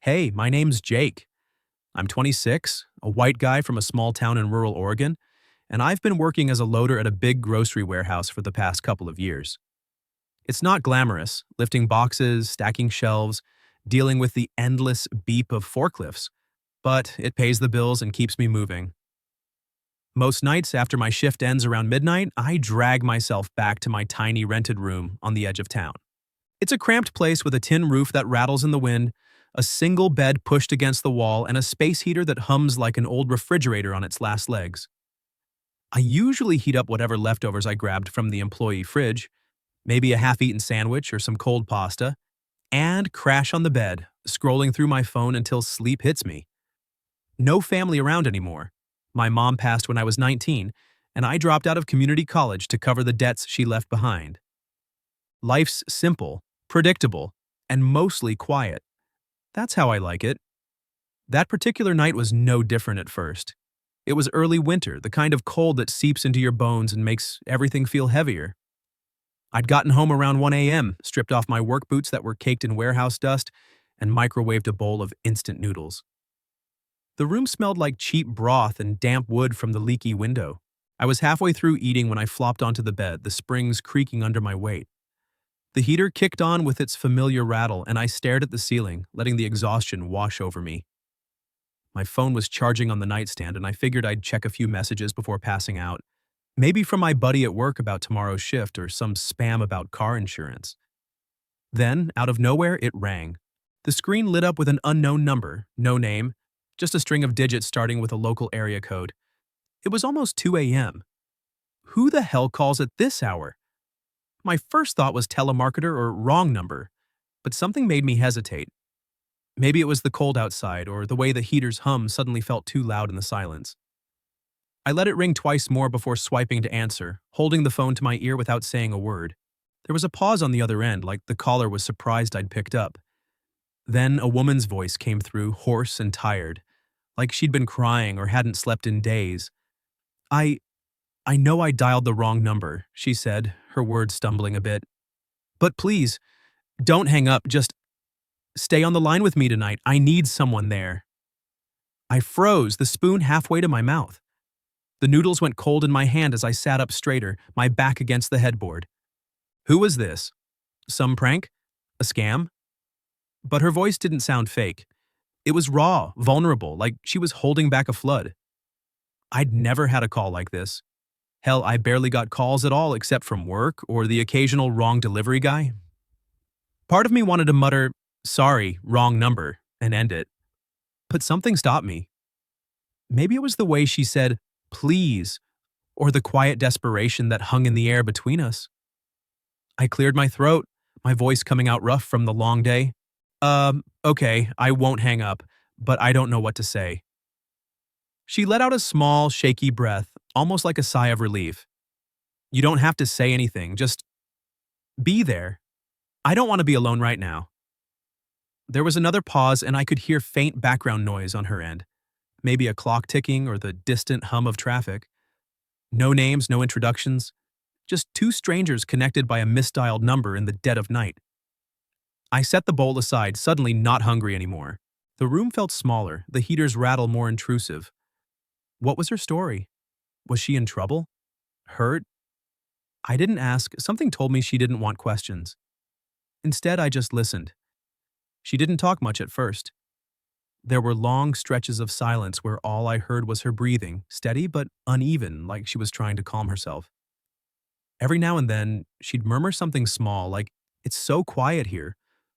Hey, my name's Jake. I'm 26, a white guy from a small town in rural Oregon, and I've been working as a loader at a big grocery warehouse for the past couple of years. It's not glamorous, lifting boxes, stacking shelves, dealing with the endless beep of forklifts, but it pays the bills and keeps me moving. Most nights after my shift ends around midnight, I drag myself back to my tiny rented room on the edge of town. It's a cramped place with a tin roof that rattles in the wind, a single bed pushed against the wall, and a space heater that hums like an old refrigerator on its last legs. I usually heat up whatever leftovers I grabbed from the employee fridge, maybe a half-eaten sandwich or some cold pasta, and crash on the bed, scrolling through my phone until sleep hits me. No family around anymore. My mom passed when I was 19, and I dropped out of community college to cover the debts she left behind. Life's simple, predictable, and mostly quiet. That's how I like it. That particular night was no different at first. It was early winter, the kind of cold that seeps into your bones and makes everything feel heavier. I'd gotten home around 1 a.m., stripped off my work boots that were caked in warehouse dust, and microwaved a bowl of instant noodles. The room smelled like cheap broth and damp wood from the leaky window. I was halfway through eating when I flopped onto the bed, the springs creaking under my weight. The heater kicked on with its familiar rattle, and I stared at the ceiling, letting the exhaustion wash over me. My phone was charging on the nightstand, and I figured I'd check a few messages before passing out. Maybe from my buddy at work about tomorrow's shift or some spam about car insurance. Then, out of nowhere, it rang. The screen lit up with an unknown number, no name, just a string of digits starting with a local area code. It was almost 2 a.m. Who the hell calls at this hour? My first thought was telemarketer or wrong number, but something made me hesitate. Maybe it was the cold outside or the way the heater's hum suddenly felt too loud in the silence. I let it ring twice more before swiping to answer, holding the phone to my ear without saying a word. There was a pause on the other end, like the caller was surprised I'd picked up. Then a woman's voice came through, hoarse and tired, like she'd been crying or hadn't slept in days. I know I dialed the wrong number, she said, her words stumbling a bit. But please, don't hang up, just stay on the line with me tonight. I need someone there. I froze, the spoon halfway to my mouth. The noodles went cold in my hand as I sat up straighter, my back against the headboard. Who was this? Some prank? A scam? But her voice didn't sound fake. It was raw, vulnerable, like she was holding back a flood. I'd never had a call like this. Hell, I barely got calls at all except from work or the occasional wrong delivery guy. Part of me wanted to mutter, "Sorry, wrong number," and end it. But something stopped me. Maybe it was the way she said, "Please," or the quiet desperation that hung in the air between us. I cleared my throat, my voice coming out rough from the long day. Okay, I won't hang up, but I don't know what to say." She let out a small, shaky breath, almost like a sigh of relief. "You don't have to say anything, just be there. I don't want to be alone right now." There was another pause, and I could hear faint background noise on her end. Maybe a clock ticking or the distant hum of traffic. No names, no introductions. Just two strangers connected by a misdialed number in the dead of night. I set the bowl aside, suddenly not hungry anymore. The room felt smaller, the heater's rattle more intrusive. What was her story? Was she in trouble? Hurt? I didn't ask. Something told me she didn't want questions. Instead, I just listened. She didn't talk much at first. There were long stretches of silence where all I heard was her breathing, steady but uneven, like she was trying to calm herself. Every now and then, she'd murmur something small, like, "It's so quiet here,"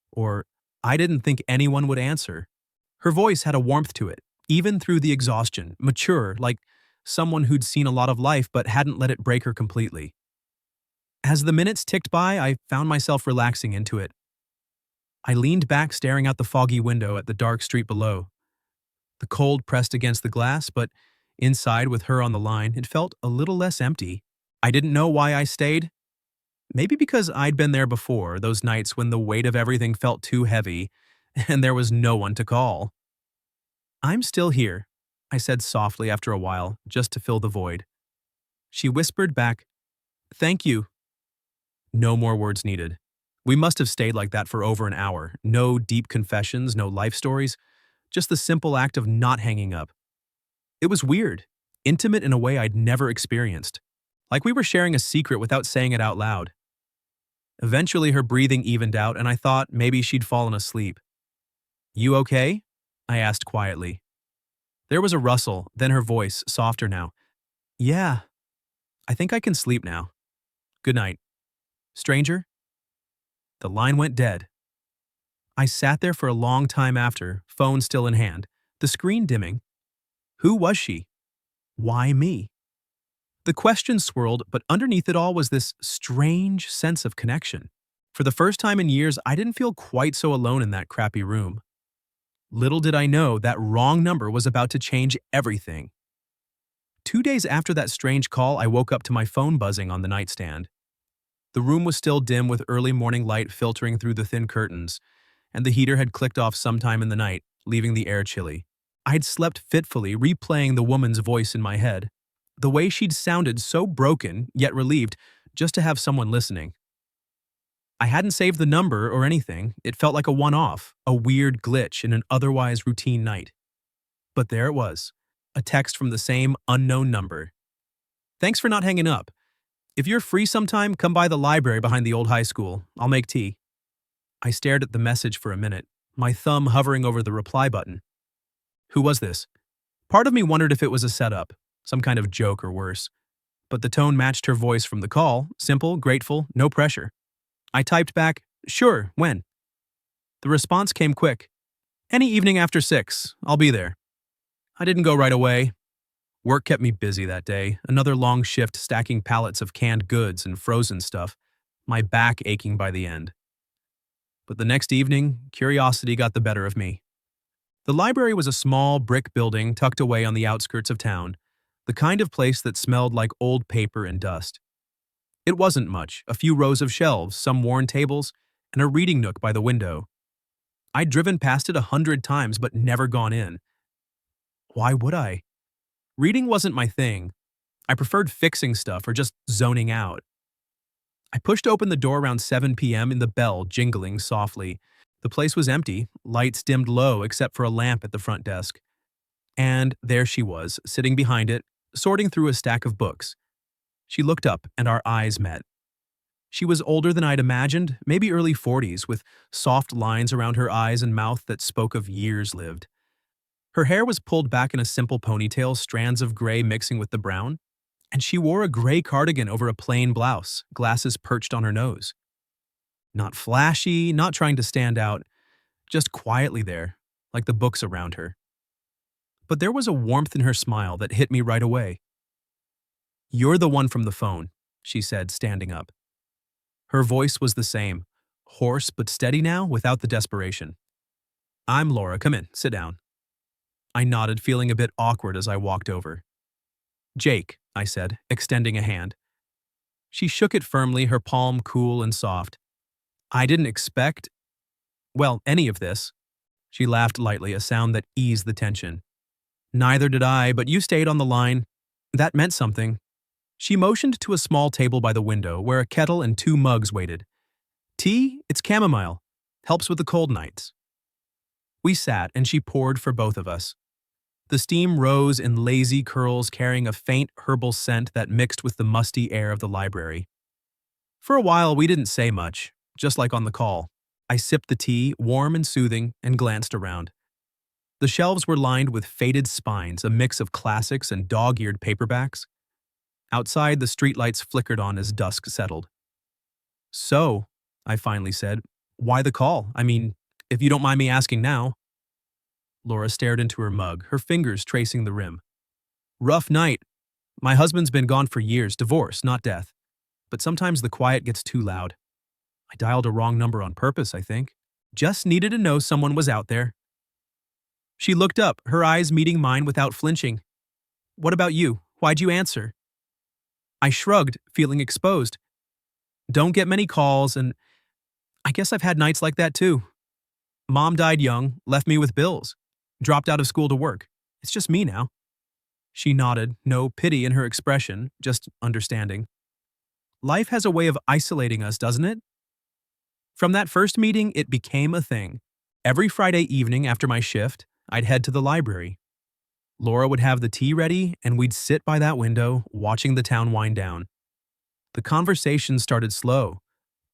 or, "I didn't think anyone would answer." Her voice had a warmth to it, even through the exhaustion, mature, like someone who'd seen a lot of life but hadn't let it break her completely. As the minutes ticked by, I found myself relaxing into it. I leaned back, staring out the foggy window at the dark street below. The cold pressed against the glass, but inside, with her on the line, it felt a little less empty. I didn't know why I stayed. Maybe because I'd been there before, those nights when the weight of everything felt too heavy, and there was no one to call. "I'm still here," I said softly after a while, just to fill the void. She whispered back, "Thank you." No more words needed. We must have stayed like that for over an hour. No deep confessions, no life stories, just the simple act of not hanging up. It was weird, intimate in a way I'd never experienced. Like we were sharing a secret without saying it out loud. Eventually, her breathing evened out, and I thought maybe she'd fallen asleep. You okay? I asked quietly. There was a rustle, then her voice, softer now. Yeah, I think I can sleep now. Good night. Stranger? The line went dead. I sat there for a long time after, phone still in hand, the screen dimming. Who was she? Why me? The question swirled, but underneath it all was this strange sense of connection. For the first time in years, I didn't feel quite so alone in that crappy room. Little did I know that wrong number was about to change everything. 2 days after that strange call, I woke up to my phone buzzing on the nightstand. The room was still dim with early morning light filtering through the thin curtains, and the heater had clicked off sometime in the night, leaving the air chilly. I'd slept fitfully, replaying the woman's voice in my head. The way she'd sounded so broken, yet relieved, just to have someone listening. I hadn't saved the number or anything. It felt like a one-off, a weird glitch in an otherwise routine night. But there it was, a text from the same unknown number. Thanks for not hanging up. If you're free sometime, come by the library behind the old high school. I'll make tea. I stared at the message for a minute, my thumb hovering over the reply button. Who was this? Part of me wondered if it was a setup, some kind of joke or worse. But the tone matched her voice from the call, simple, grateful, no pressure. I typed back, sure, when? The response came quick. Any evening after 6, I'll be there. I didn't go right away. Work kept me busy that day, another long shift stacking pallets of canned goods and frozen stuff, my back aching by the end. But the next evening, curiosity got the better of me. The library was a small brick building tucked away on the outskirts of town, the kind of place that smelled like old paper and dust. It wasn't much, a few rows of shelves, some worn tables, and a reading nook by the window. I'd driven past it 100 times but never gone in. Why would I? Reading wasn't my thing. I preferred fixing stuff or just zoning out. I pushed open the door around 7 p.m. and the bell jingling softly. The place was empty, lights dimmed low except for a lamp at the front desk. And there she was, sitting behind it, sorting through a stack of books. She looked up and our eyes met. She was older than I'd imagined, maybe early 40s, with soft lines around her eyes and mouth that spoke of years lived. Her hair was pulled back in a simple ponytail, strands of gray mixing with the brown, and she wore a gray cardigan over a plain blouse, glasses perched on her nose. Not flashy, not trying to stand out, just quietly there, like the books around her. But there was a warmth in her smile that hit me right away. You're the one from the phone, she said, standing up. Her voice was the same, hoarse but steady now, without the desperation. I'm Laura, come in, sit down. I nodded, feeling a bit awkward as I walked over. Jake, I said, extending a hand. She shook it firmly, her palm cool and soft. I didn't expect, any of this. She laughed lightly, a sound that eased the tension. Neither did I, but you stayed on the line. That meant something. She motioned to a small table by the window where a kettle and 2 mugs waited. Tea? It's chamomile. Helps with the cold nights. We sat, and she poured for both of us. The steam rose in lazy curls, carrying a faint herbal scent that mixed with the musty air of the library. For a while, we didn't say much, just like on the call. I sipped the tea, warm and soothing, and glanced around. The shelves were lined with faded spines, a mix of classics and dog-eared paperbacks. Outside, the streetlights flickered on as dusk settled. So, I finally said, why the call? I mean, if you don't mind me asking now. Laura stared into her mug, her fingers tracing the rim. Rough night. My husband's been gone for years, divorce, not death. But sometimes the quiet gets too loud. I dialed a wrong number on purpose, I think. Just needed to know someone was out there. She looked up, her eyes meeting mine without flinching. What about you? Why'd you answer? I shrugged, feeling exposed. Don't get many calls, and I guess I've had nights like that too. Mom died young, left me with bills. Dropped out of school to work. It's just me now. She nodded, no pity in her expression, just understanding. Life has a way of isolating us, doesn't it? From that first meeting, it became a thing. Every Friday evening after my shift, I'd head to the library. Laura would have the tea ready, and we'd sit by that window, watching the town wind down. The conversation started slow.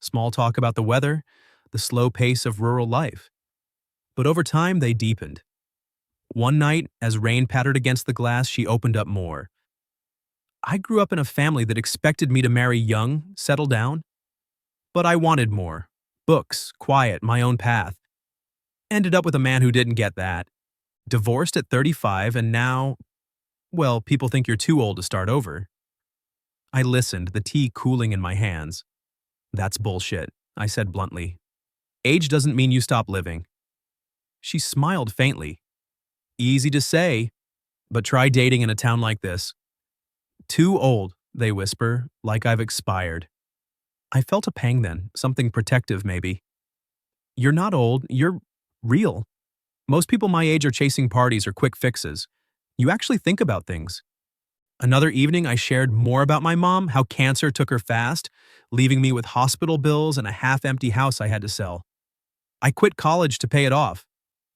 Small talk about the weather, the slow pace of rural life. But over time, they deepened. One night, as rain pattered against the glass, she opened up more. I grew up in a family that expected me to marry young, settle down. But I wanted more. Books, quiet, my own path. Ended up with a man who didn't get that. Divorced at 35, and now, well, people think you're too old to start over. I listened, the tea cooling in my hands. That's bullshit, I said bluntly. Age doesn't mean you stop living. She smiled faintly. Easy to say, but try dating in a town like this. Too old, they whisper, like I've expired. I felt a pang then, something protective maybe. You're not old, you're real. Most people my age are chasing parties or quick fixes. You actually think about things. Another evening, I shared more about my mom, how cancer took her fast, leaving me with hospital bills and a half-empty house I had to sell. I quit college to pay it off.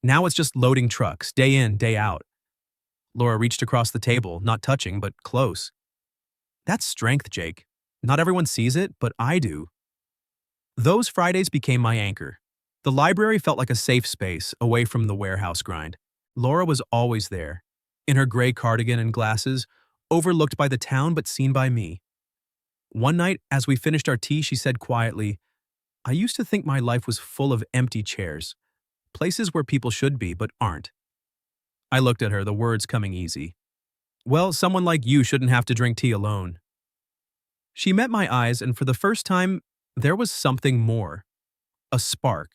Now it's just loading trucks, day in, day out. Laura reached across the table, not touching, but close. That's strength, Jake. Not everyone sees it, but I do. Those Fridays became my anchor. The library felt like a safe space, away from the warehouse grind. Laura was always there, in her gray cardigan and glasses, overlooked by the town but seen by me. One night, as we finished our tea, she said quietly, I used to think my life was full of empty chairs, places where people should be but aren't. I looked at her, the words coming easy. Well, someone like you shouldn't have to drink tea alone. She met my eyes, and for the first time, there was something more. A spark.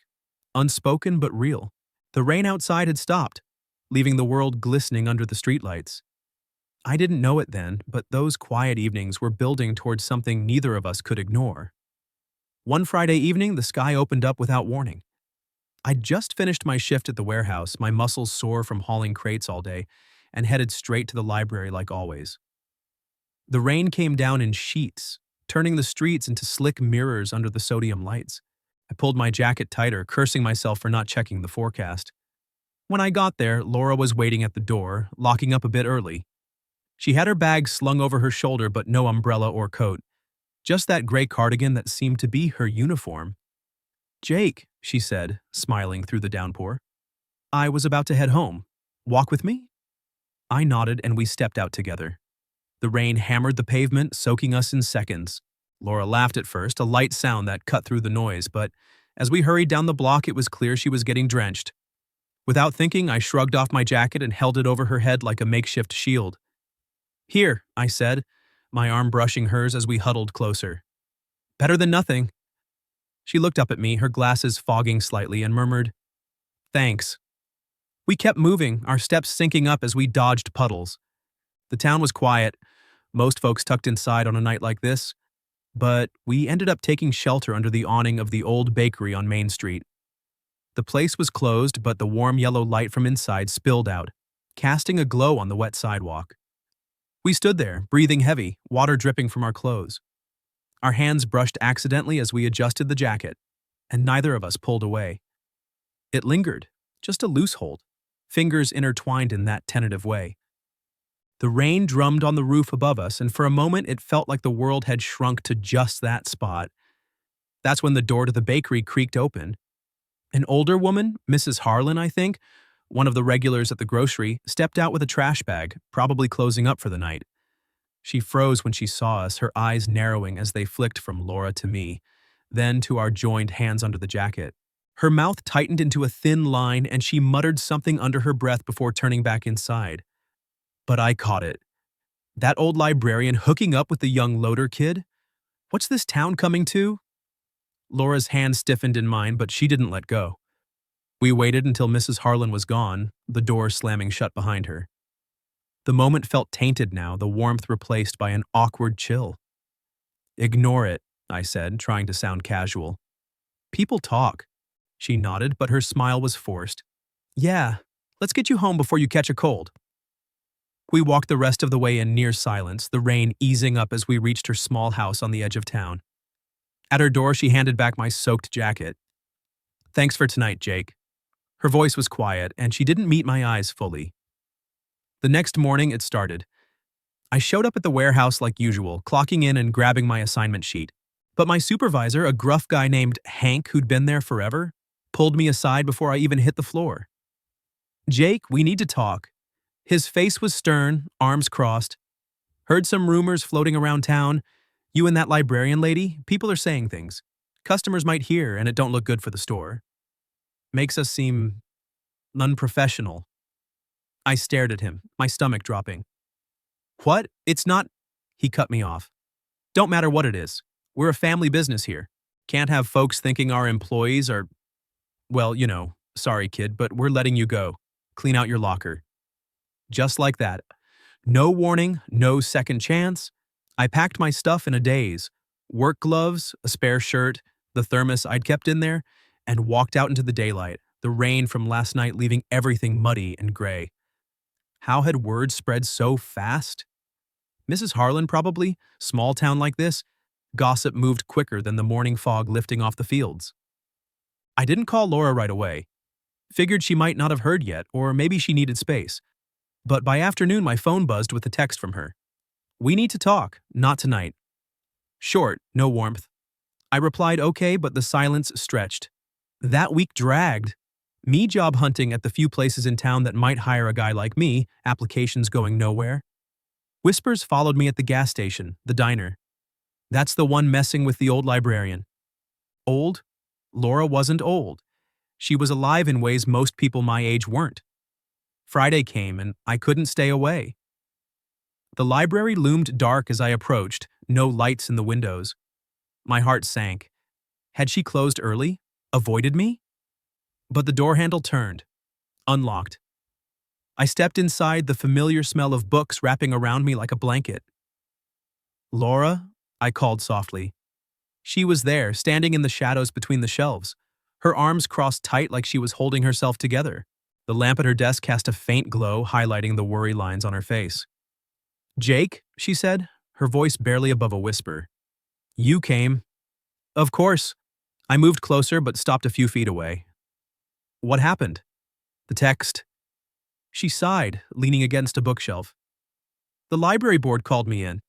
Unspoken but real. The rain outside had stopped, leaving the world glistening under the streetlights. I didn't know it then, but those quiet evenings were building towards something neither of us could ignore. One Friday evening, the sky opened up without warning. I'd just finished my shift at the warehouse, my muscles sore from hauling crates all day, and headed straight to the library like always. The rain came down in sheets, turning the streets into slick mirrors under the sodium lights. I pulled my jacket tighter, cursing myself for not checking the forecast. When I got there, Laura was waiting at the door, locking up a bit early. She had her bag slung over her shoulder but no umbrella or coat, just that gray cardigan that seemed to be her uniform. Jake, she said, smiling through the downpour. I was about to head home. Walk with me? I nodded and we stepped out together. The rain hammered the pavement, soaking us in seconds. Laura laughed at first, a light sound that cut through the noise, but as we hurried down the block, it was clear she was getting drenched. Without thinking, I shrugged off my jacket and held it over her head like a makeshift shield. Here, I said, my arm brushing hers as we huddled closer. Better than nothing. She looked up at me, her glasses fogging slightly, and murmured, Thanks. We kept moving, our steps syncing up as we dodged puddles. The town was quiet, most folks tucked inside on a night like this, but we ended up taking shelter under the awning of the old bakery on Main Street. The place was closed, but the warm yellow light from inside spilled out, casting a glow on the wet sidewalk. We stood there, breathing heavy, water dripping from our clothes. Our hands brushed accidentally as we adjusted the jacket, and neither of us pulled away. It lingered, just a loose hold, fingers intertwined in that tentative way. The rain drummed on the roof above us, and for a moment it felt like the world had shrunk to just that spot. That's when the door to the bakery creaked open. An older woman, Mrs. Harlan, I think, one of the regulars at the grocery, stepped out with a trash bag, probably closing up for the night. She froze when she saw us, her eyes narrowing as they flicked from Laura to me, then to our joined hands under the jacket. Her mouth tightened into a thin line, and she muttered something under her breath before turning back inside. But I caught it. That old librarian hooking up with the young loader kid? What's this town coming to? Laura's hand stiffened in mine, but she didn't let go. We waited until Mrs. Harlan was gone, the door slamming shut behind her. The moment felt tainted now, the warmth replaced by an awkward chill. Ignore it, I said, trying to sound casual. People talk. She nodded, but her smile was forced. Yeah, let's get you home before you catch a cold. We walked the rest of the way in near silence, the rain easing up as we reached her small house on the edge of town. At her door, she handed back my soaked jacket. Thanks for tonight, Jake. Her voice was quiet, and she didn't meet my eyes fully. The next morning, it started. I showed up at the warehouse like usual, clocking in and grabbing my assignment sheet. But my supervisor, a gruff guy named Hank who'd been there forever, pulled me aside before I even hit the floor. Jake, we need to talk. His face was stern, arms crossed. Heard some rumors floating around town. You and that librarian lady, people are saying things. Customers might hear, and it don't look good for the store. Makes us seem unprofessional. I stared at him, my stomach dropping. What? It's not. He cut me off. Don't matter what it is. We're a family business here. Can't have folks thinking our employees are, well, sorry kid, but we're letting you go. Clean out your locker. Just like that. No warning, no second chance. I packed my stuff in a daze. Work gloves, a spare shirt, the thermos I'd kept in there, and walked out into the daylight, the rain from last night leaving everything muddy and gray. How had word spread so fast? Mrs. Harlan probably, small town like this, gossip moved quicker than the morning fog lifting off the fields. I didn't call Laura right away. Figured she might not have heard yet, or maybe she needed space. But by afternoon my phone buzzed with a text from her. We need to talk, not tonight. Short, no warmth. I replied okay, but the silence stretched. That week dragged. Me job hunting at the few places in town that might hire a guy like me, applications going nowhere. Whispers followed me at the gas station, the diner. That's the one messing with the old librarian. Old? Laura wasn't old. She was alive in ways most people my age weren't. Friday came and I couldn't stay away. The library loomed dark as I approached, no lights in the windows. My heart sank. Had she closed early? Avoided me? But the door handle turned. Unlocked. I stepped inside, the familiar smell of books wrapping around me like a blanket. Laura? I called softly. She was there, standing in the shadows between the shelves. Her arms crossed tight like she was holding herself together. The lamp at her desk cast a faint glow, highlighting the worry lines on her face. Jake, she said, her voice barely above a whisper. You came. Of course. I moved closer but stopped a few feet away. What happened? The text. She sighed, leaning against a bookshelf. The library board called me in.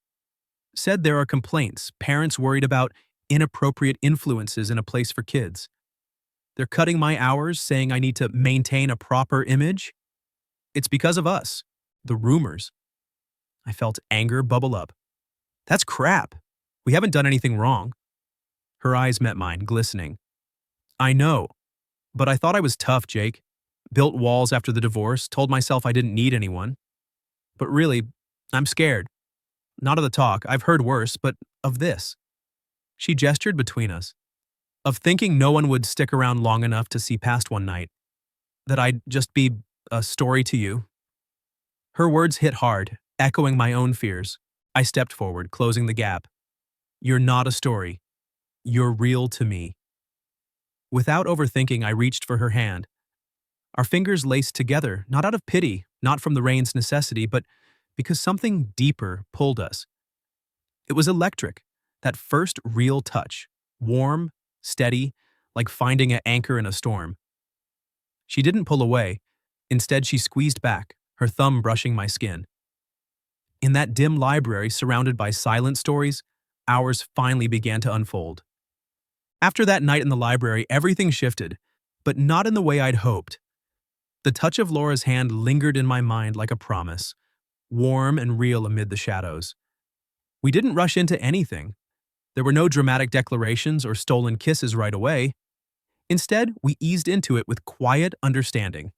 Said there are complaints, parents worried about inappropriate influences in a place for kids. They're cutting my hours, saying I need to maintain a proper image. It's because of us. The rumors. I felt anger bubble up. That's crap. We haven't done anything wrong. Her eyes met mine, glistening. I know, but I thought I was tough, Jake. Built walls after the divorce, told myself I didn't need anyone. But really, I'm scared. Not of the talk, I've heard worse, but of this. She gestured between us. Of thinking no one would stick around long enough to see past one night. That I'd just be a story to you. Her words hit hard, echoing my own fears. I stepped forward, closing the gap. You're not a story. You're real to me. Without overthinking, I reached for her hand. Our fingers laced together, not out of pity, not from the rain's necessity, but because something deeper pulled us. It was electric, that first real touch, warm, steady, like finding an anchor in a storm. She didn't pull away. Instead, she squeezed back, her thumb brushing my skin. In that dim library surrounded by silent stories, ours finally began to unfold. After that night in the library, everything shifted, but not in the way I'd hoped. The touch of Laura's hand lingered in my mind like a promise, warm and real amid the shadows. We didn't rush into anything. There were no dramatic declarations or stolen kisses right away. Instead, we eased into it with quiet understanding.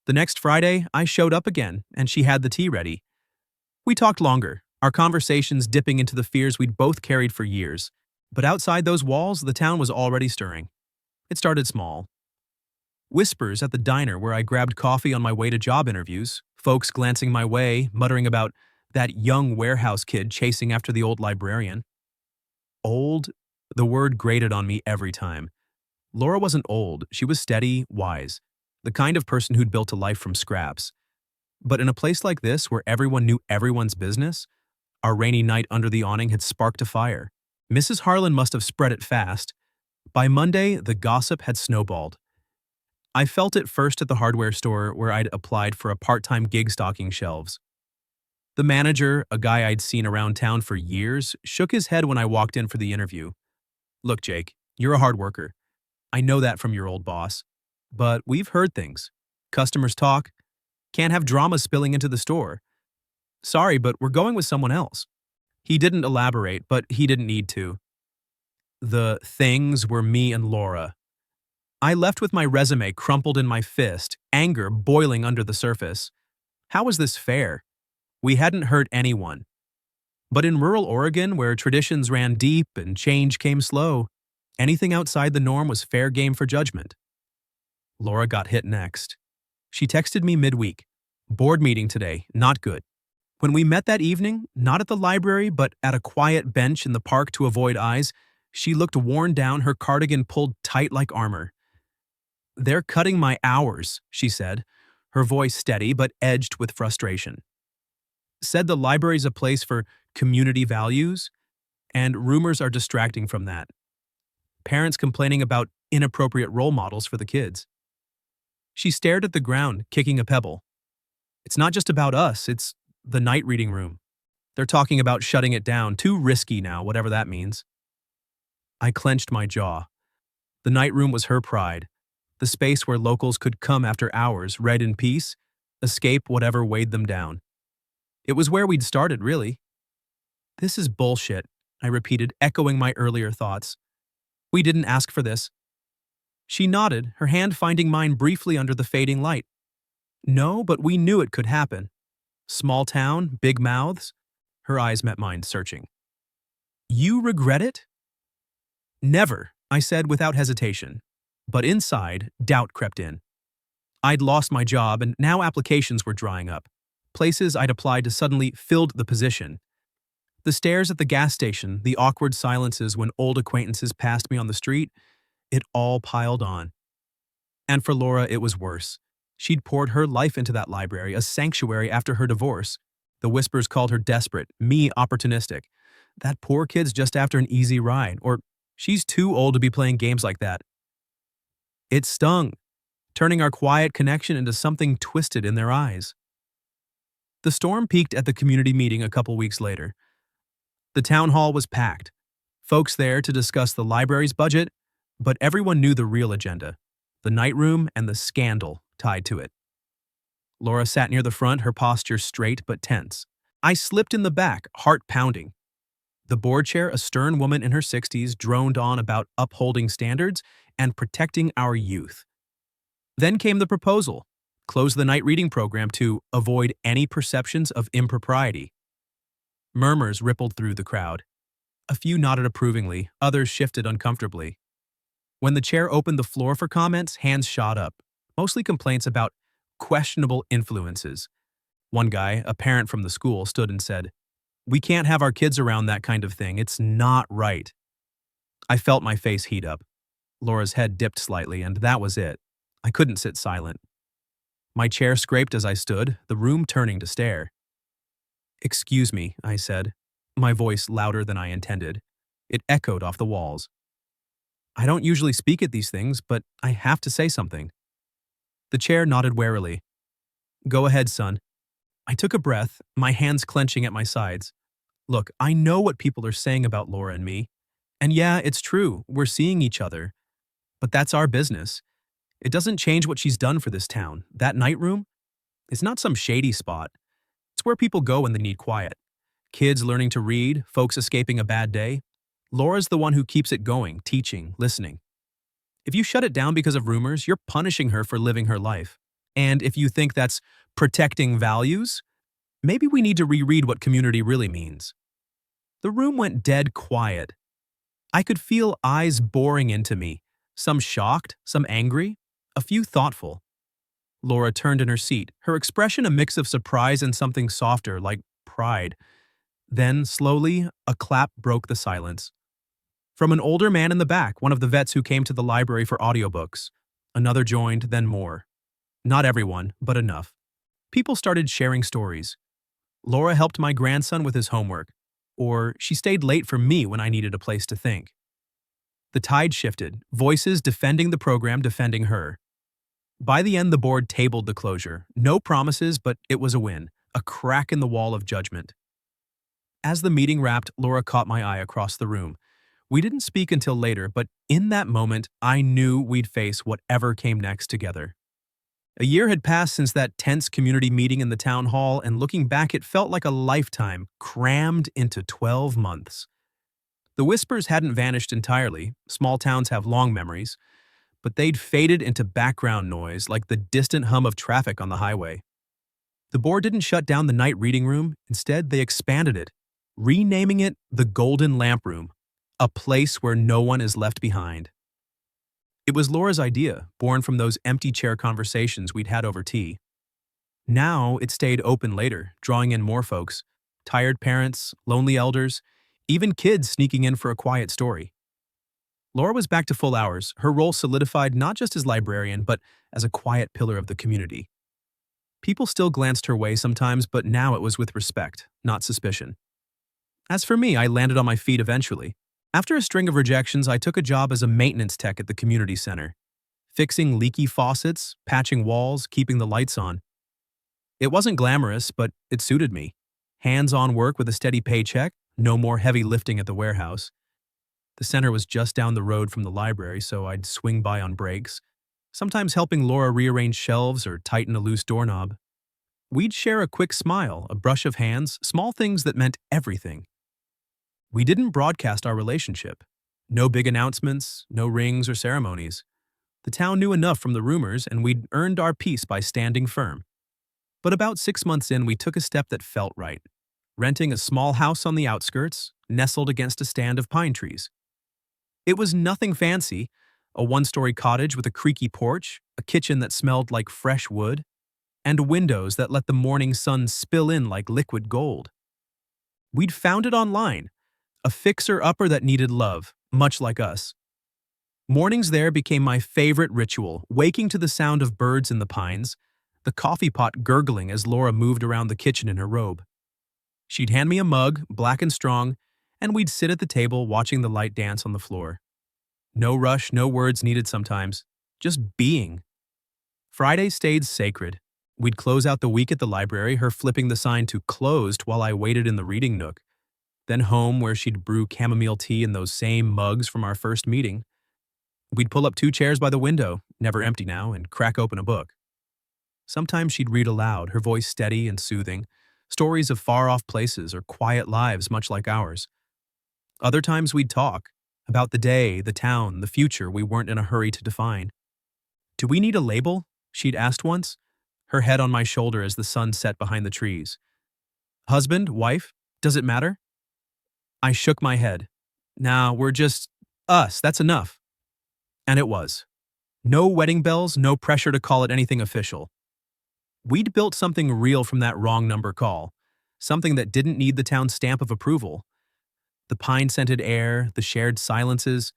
The next Friday, I showed up again, and she had the tea ready. We talked longer, our conversations dipping into the fears we'd both carried for years. But outside those walls, the town was already stirring. It started small. Whispers at the diner where I grabbed coffee on my way to job interviews, folks glancing my way, muttering about that young warehouse kid chasing after the old librarian. Old? The word grated on me every time. Laura wasn't old, she was steady, wise, the kind of person who'd built a life from scraps. But in a place like this where everyone knew everyone's business, our rainy night under the awning had sparked a fire. Mrs. Harlan must have spread it fast. By Monday, the gossip had snowballed. I felt it first at the hardware store where I'd applied for a part-time gig stocking shelves. The manager, a guy I'd seen around town for years, shook his head when I walked in for the interview. Look, Jake, you're a hard worker. I know that from your old boss. But we've heard things. Customers talk. Can't have drama spilling into the store. Sorry, but we're going with someone else. He didn't elaborate, but he didn't need to. The things were me and Laura. I left with my resume crumpled in my fist, anger boiling under the surface. How was this fair? We hadn't hurt anyone. But in rural Oregon, where traditions ran deep and change came slow, anything outside the norm was fair game for judgment. Laura got hit next. She texted me midweek. Board meeting today, not good. When we met that evening, not at the library, but at a quiet bench in the park to avoid eyes, she looked worn down, her cardigan pulled tight like armor. They're cutting my hours, she said, her voice steady but edged with frustration. Said the library's a place for community values, and rumors are distracting from that. Parents complaining about inappropriate role models for the kids. She stared at the ground, kicking a pebble. It's not just about us, it's the night reading room. They're talking about shutting it down, too risky now, whatever that means. I clenched my jaw. The night room was her pride, the space where locals could come after hours, read in peace, escape whatever weighed them down. It was where we'd started, really. This is bullshit, I repeated, echoing my earlier thoughts. We didn't ask for this. She nodded, her hand finding mine briefly under the fading light. No, but we knew it could happen. Small town, big mouths. Her eyes met mine, searching. You regret it? Never, I said without hesitation. But inside, doubt crept in. I'd lost my job, and now applications were drying up. Places I'd applied to suddenly filled the position. The stares at the gas station, the awkward silences when old acquaintances passed me on the street, it all piled on. And for Laura, it was worse. She'd poured her life into that library, a sanctuary after her divorce. The whispers called her desperate, me opportunistic. That poor kid's just after an easy ride, or she's too old to be playing games like that. It stung, turning our quiet connection into something twisted in their eyes. The storm peaked at the community meeting a couple weeks later. The town hall was packed. Folks there to discuss the library's budget, but everyone knew the real agenda, the night room and the scandal tied to it. Laura sat near the front, her posture straight but tense. I slipped in the back, heart pounding. The board chair, a stern woman in her 60s, droned on about upholding standards and protecting our youth. Then came the proposal: close the night reading program to avoid any perceptions of impropriety. Murmurs rippled through the crowd. A few nodded approvingly, others shifted uncomfortably. When the chair opened the floor for comments, hands shot up, mostly complaints about questionable influences. One guy, a parent from the school, stood and said, "We can't have our kids around that kind of thing. It's not right." I felt my face heat up. Laura's head dipped slightly, and that was it. I couldn't sit silent. My chair scraped as I stood, the room turning to stare. "Excuse me," I said, my voice louder than I intended. It echoed off the walls. "I don't usually speak at these things, but I have to say something." The chair nodded warily. "Go ahead, son." I took a breath, my hands clenching at my sides. Look, I know what people are saying about Laura and me. And yeah, it's true, we're seeing each other. But that's our business. It doesn't change what she's done for this town. That night room? It's not some shady spot. It's where people go when they need quiet. Kids learning to read, folks escaping a bad day. Laura's the one who keeps it going, teaching, listening. If you shut it down because of rumors, you're punishing her for living her life. And if you think that's protecting values, maybe we need to reread what community really means. The room went dead quiet. I could feel eyes boring into me, some shocked, some angry, a few thoughtful. Laura turned in her seat, her expression a mix of surprise and something softer, like pride. Then, slowly, a clap broke the silence. From an older man in the back, one of the vets who came to the library for audiobooks. Another joined, then more. Not everyone, but enough. People started sharing stories. Laura helped my grandson with his homework, or she stayed late for me when I needed a place to think. The tide shifted, voices defending the program, defending her. By the end, the board tabled the closure. No promises, but it was a win, a crack in the wall of judgment. As the meeting wrapped, Laura caught my eye across the room. We didn't speak until later, but in that moment, I knew we'd face whatever came next together. A year had passed since that tense community meeting in the town hall, and looking back, it felt like a lifetime crammed into 12 months. The whispers hadn't vanished entirely. Small towns have long memories, but they'd faded into background noise like the distant hum of traffic on the highway. The board didn't shut down the night reading room. Instead, they expanded it, renaming it the Golden Lamp Room, a place where no one is left behind. It was Laura's idea, born from those empty chair conversations we'd had over tea. Now it stayed open later, drawing in more folks, tired parents, lonely elders, even kids sneaking in for a quiet story. Laura was back to full hours, her role solidified not just as librarian, but as a quiet pillar of the community. People still glanced her way sometimes, but now it was with respect, not suspicion. As for me, I landed on my feet eventually. After a string of rejections, I took a job as a maintenance tech at the community center, fixing leaky faucets, patching walls, keeping the lights on. It wasn't glamorous, but it suited me. Hands-on work with a steady paycheck, no more heavy lifting at the warehouse. The center was just down the road from the library, so I'd swing by on breaks, sometimes helping Laura rearrange shelves or tighten a loose doorknob. We'd share a quick smile, a brush of hands, small things that meant everything. We didn't broadcast our relationship. No big announcements, no rings or ceremonies. The town knew enough from the rumors, and we'd earned our peace by standing firm. But about 6 months in, we took a step that felt right, renting a small house on the outskirts, nestled against a stand of pine trees. It was nothing fancy, a one-story cottage with a creaky porch, a kitchen that smelled like fresh wood, and windows that let the morning sun spill in like liquid gold. We'd found it online, a fixer-upper that needed love, much like us. Mornings there became my favorite ritual, waking to the sound of birds in the pines, the coffee pot gurgling as Laura moved around the kitchen in her robe. She'd hand me a mug, black and strong, and we'd sit at the table watching the light dance on the floor. No rush, no words needed sometimes, just being. Friday stayed sacred. We'd close out the week at the library, her flipping the sign to closed while I waited in the reading nook. Then home, where she'd brew chamomile tea in those same mugs from our first meeting. We'd pull up 2 chairs by the window, never empty now, and crack open a book. Sometimes she'd read aloud, her voice steady and soothing, stories of far-off places or quiet lives much like ours. Other times we'd talk about the day, the town, the future we weren't in a hurry to define. "Do we need a label?" she'd asked once, her head on my shoulder as the sun set behind the trees. "Husband? Wife? Does it matter?" I shook my head. "Nah, we're just us, that's enough." And it was. No wedding bells, no pressure to call it anything official. We'd built something real from that wrong number call, something that didn't need the town's stamp of approval. The pine-scented air, the shared silences,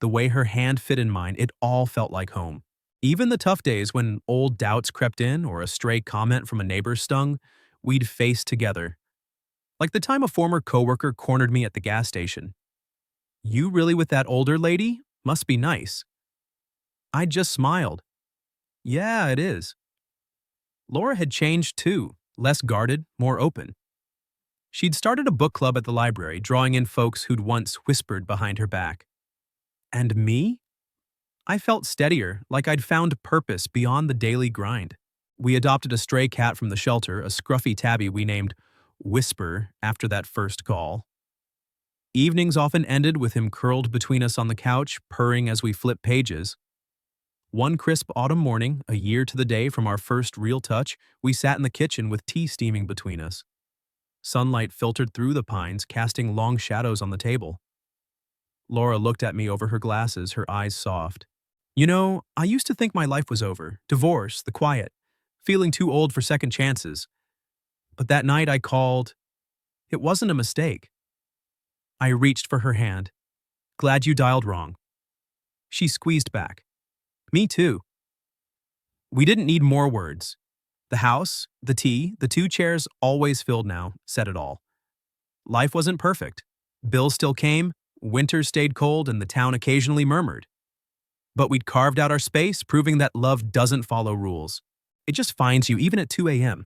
the way her hand fit in mine, it all felt like home. Even the tough days when old doubts crept in or a stray comment from a neighbor stung, we'd face together. Like the time a former coworker cornered me at the gas station. "You really with that older lady? Must be nice." I just smiled. "Yeah, it is." Laura had changed too, less guarded, more open. She'd started a book club at the library, drawing in folks who'd once whispered behind her back. And me? I felt steadier, like I'd found purpose beyond the daily grind. We adopted a stray cat from the shelter, a scruffy tabby we named Whisper after that first call. Evenings often ended with him curled between us on the couch, purring as we flipped pages. One crisp autumn morning, a year to the day from our first real touch, we sat in the kitchen with tea steaming between us. Sunlight filtered through the pines, casting long shadows on the table. Laura looked at me over her glasses, her eyes soft. "You know, I used to think my life was over. Divorce, the quiet, feeling too old for second chances. But that night I called. It wasn't a mistake." I reached for her hand. "Glad you dialed wrong." She squeezed back. "Me too." We didn't need more words. The house, the tea, the 2 chairs always filled now, said it all. Life wasn't perfect. Bills still came, Winter stayed cold and the town occasionally murmured. But we'd carved out our space, proving that love doesn't follow rules. It just finds you even at 2 a.m.